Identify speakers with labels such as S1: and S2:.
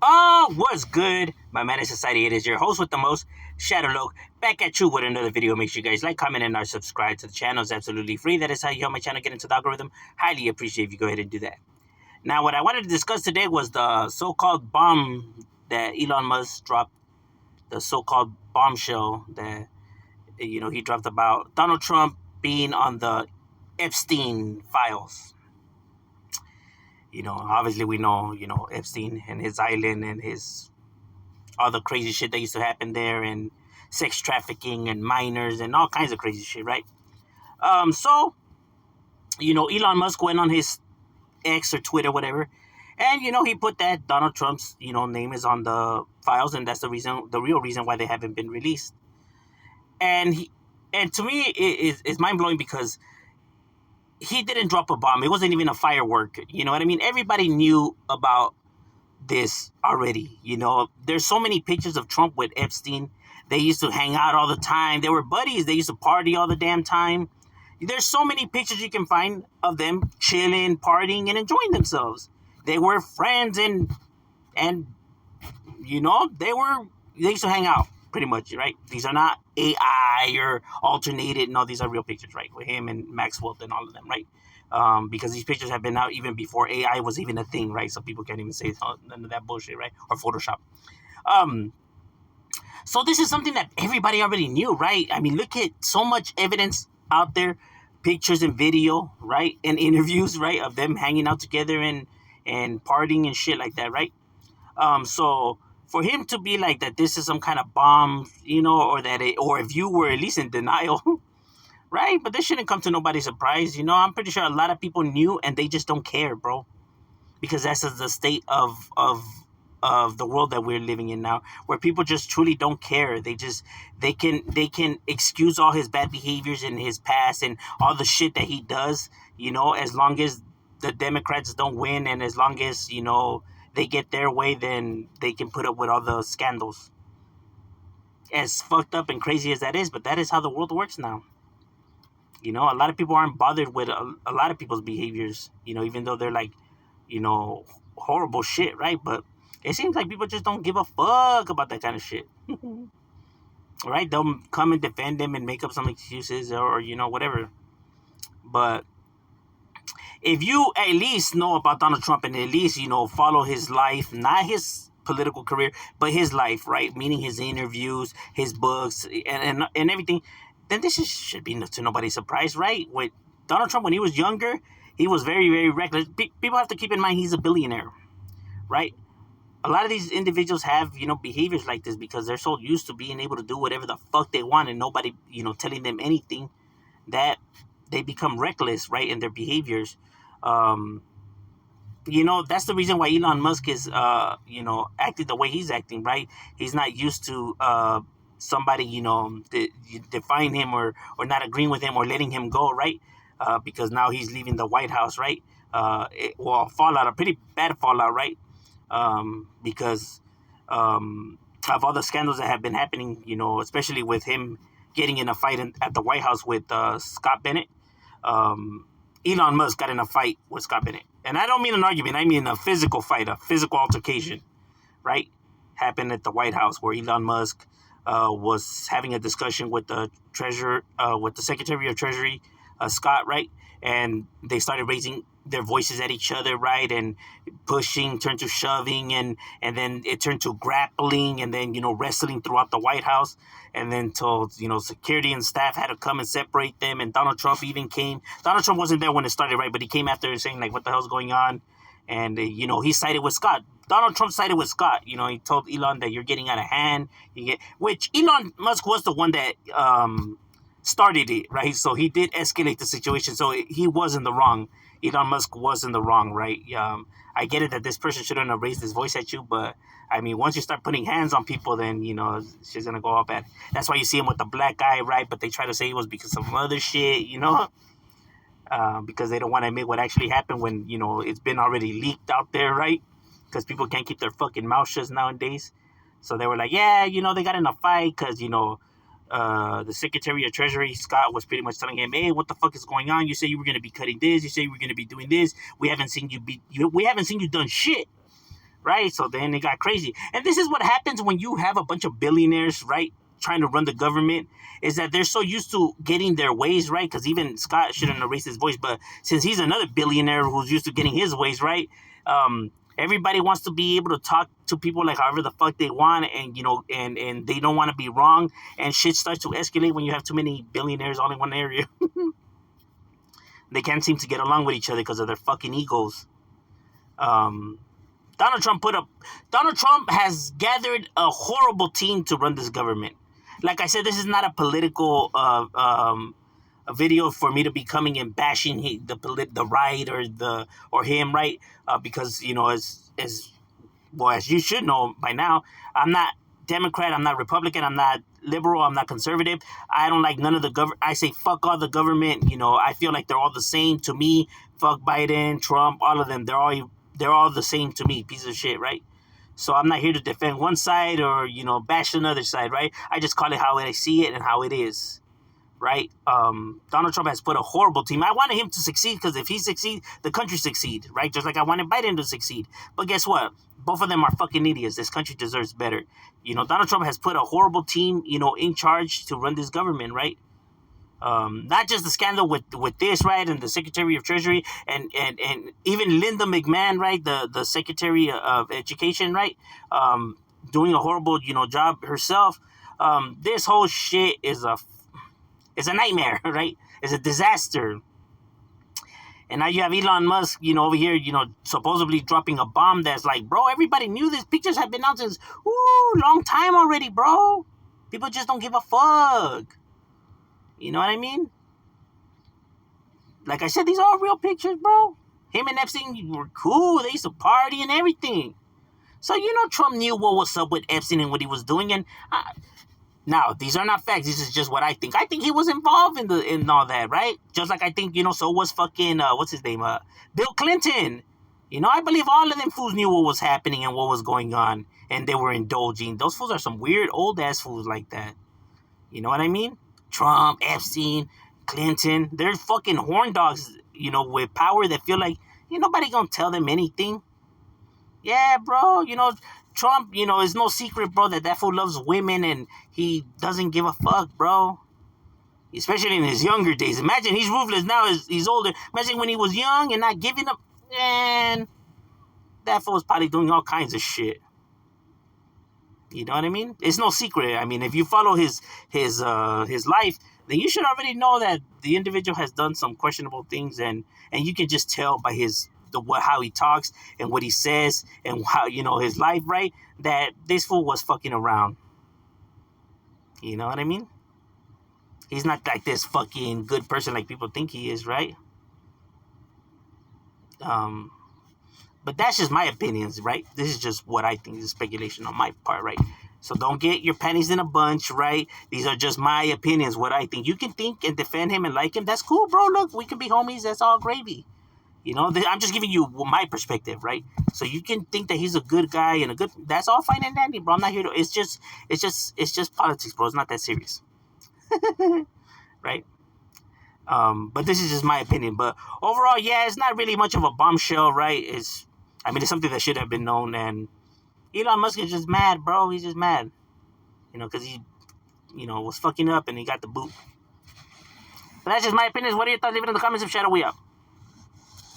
S1: Oh, what's good, my man in society? It is your host with the most, Shadowloke, back at you with another video. Make sure you guys like, comment, and subscribe to the channel. It's absolutely free. That is how you help my channel get into the algorithm. Highly appreciate if you go ahead and do that. Now, what I wanted to discuss today was the so-called bomb that Elon Musk dropped, the so-called bombshell that he dropped about Donald Trump being on the Epstein files. Obviously we know, Epstein and his island and his all the crazy shit that used to happen there and sex trafficking and minors and all kinds of crazy shit, right? So, Elon Musk went on his X or Twitter, whatever, and, he put that Donald Trump's, name is on the files, and that's the real reason why they haven't been released. And and to me, it's mind blowing because he didn't drop a bomb. It wasn't even a firework. You know what I mean? Everybody knew about this already. There's so many pictures of Trump with Epstein. They used to hang out all the time. They were buddies. They used to party all the damn time. There's so many pictures you can find of them chilling, partying, and enjoying themselves. They were friends, and they used to hang out pretty much, right? These are not AI or alternated. No, these are real pictures, right? With him and Maxwell and all of them, right? Because these pictures have been out even before AI was even a thing, right? So people can't even say none of that bullshit, right? Or Photoshop. Um, so this is something that everybody already knew, right? I mean, look at so much evidence out there, pictures and video, right? And interviews, right, of them hanging out together and partying and shit like that, right? So for him to be like that, this is some kind of bomb, or if you were at least in denial, right? But this shouldn't come to nobody's surprise. I'm pretty sure a lot of people knew and they just don't care, bro, because that's the state of the world that we're living in now, where people just truly don't care. They can excuse all his bad behaviors in his past and all the shit that he does, as long as the Democrats don't win, and as long as they get their way, then they can put up with all the scandals. As fucked up and crazy as that is, but that is how the world works now. A lot of people aren't bothered with a lot of people's behaviors, even though they're like, you know, horrible shit, right? But it seems like people just don't give a fuck about that kind of shit. Right? They'll come and defend them and make up some excuses or whatever. But if you at least know about Donald Trump and at least, follow his life, not his political career, but his life, right? Meaning his interviews, his books, and everything, then this should be to nobody's surprise, right? With Donald Trump, when he was younger, he was very, very reckless. People have to keep in mind he's a billionaire, right? A lot of these individuals have, behaviors like this because they're so used to being able to do whatever the fuck they want and nobody, telling them anything, that they become reckless, right, in their behaviors. Um, that's the reason why Elon Musk is, acting the way he's acting, right? He's not used to somebody, define him or not agreeing with him or letting him go, right? Because now he's leaving the White House, right? Fallout, a pretty bad fallout, right? Because of all the scandals that have been happening, especially with him getting in a fight at the White House with Scott Bennett. Elon Musk got in a fight with Scott Bennett. And I don't mean an argument, I mean a physical fight, a physical altercation, right? Happened at the White House where Elon Musk was having a discussion with the with the Secretary of Treasury, Scott, right? And they started raising their voices at each other, right? And pushing turned to shoving, and then it turned to grappling, and then wrestling throughout the White House, and then till security and staff had to come and separate them. And Donald Trump even came. Donald Trump wasn't there when it started, right? But he came after saying like, "What the hell's going on?" And he sided with Scott. Donald Trump sided with Scott. He told Elon that you're getting out of hand. Which Elon Musk was the one that started it, right? So he did escalate the situation. So he was in the wrong. Elon Musk was in the wrong, right? I get it that this person shouldn't have raised his voice at you, but I mean, once you start putting hands on people, then it's just gonna go all bad. That's why you see him with the black guy, right? But they try to say it was because of other shit, because they don't want to admit what actually happened when it's been already leaked out there, right? Because people can't keep their fucking mouth shut nowadays. So they were like, yeah, they got in a fight because the Secretary of Treasury, Scott, was pretty much telling him, "Hey, what the fuck is going on? You say you were going to be cutting this. You say you were going to be doing this. We haven't seen you done shit, right? So then it got crazy. And this is what happens when you have a bunch of billionaires, right, trying to run the government, is that they're so used to getting their ways, right? Because even Scott shouldn't have raised his voice, but since he's another billionaire who's used to getting his ways, right? Everybody wants to be able to talk to people like however the fuck they want, and and they don't want to be wrong, and shit starts to escalate when you have too many billionaires all in one area. They can't seem to get along with each other because of their fucking egos. Um, Donald Trump put up. Donald Trump has gathered a horrible team to run this government. Like I said, this is not a political a video for me to be coming and bashing the right or him, right? Because as well as you should know by now, I'm not Democrat, I'm not Republican, I'm not liberal, I'm not conservative. I don't like none of the government. I say fuck all the government. I feel like they're all the same to me. Fuck Biden, Trump, all of them. They're all the same to me. Piece of shit, right? So I'm not here to defend one side or bash another side, right? I just call it how I see it and how it is, right? Donald Trump has put a horrible team. I wanted him to succeed because if he succeeds, the country succeed, right? Just like I wanted Biden to succeed. But guess what? Both of them are fucking idiots. This country deserves better. Donald Trump has put a horrible team, in charge to run this government, right? Not just the scandal with this, right, and the Secretary of Treasury and even Linda McMahon, right, the Secretary of Education, right, doing a horrible job herself. This whole shit is a nightmare, right? It's a disaster. And now you have Elon Musk, over here, supposedly dropping a bomb that's like, bro, everybody knew this. Pictures have been out since long time already, bro. People just don't give a fuck. You know what I mean? Like I said, these are all real pictures, bro. Him and Epstein were cool. They used to party and everything. So, Trump knew what was up with Epstein and what he was doing. And now, these are not facts. This is just what I think. I think he was involved in all that, right? Just like I think, so was fucking, what's his name? Bill Clinton. I believe all of them fools knew what was happening and what was going on. And they were indulging. Those fools are some weird old-ass fools like that. You know what I mean? Trump, Epstein, Clinton, they're fucking horn dogs, with power that feel like ain't nobody gonna tell them anything. Yeah, bro, Trump, it's no secret, bro, that fool loves women and he doesn't give a fuck, bro. Especially in his younger days. Imagine he's ruthless now as he's older. Imagine when he was young and not giving up. Man, that fool was probably doing all kinds of shit. You know what I mean? It's no secret. I mean, if you follow his life, then you should already know that the individual has done some questionable things, and you can just tell by how he talks and what he says and how his life, right? That this fool was fucking around. You know what I mean? He's not like this fucking good person like people think he is, right? But that's just my opinions, right? This is just what I think. This is speculation on my part, right? So don't get your panties in a bunch, right? These are just my opinions, what I think. You can think and defend him and like him. That's cool, bro. Look, we can be homies. That's all gravy. I'm just giving you my perspective, right? So you can think that he's a good guy and that's all fine and dandy, bro. I'm not here to, it's just politics, bro. It's not that serious. Right? But this is just my opinion. But overall, yeah, it's not really much of a bombshell, right? It's something that should have been known. And Elon Musk is just mad, bro. He's just mad, because he, was fucking up and he got the boot. But that's just my opinion. What are your thoughts? Leave it in the comments. If Shadow, we up.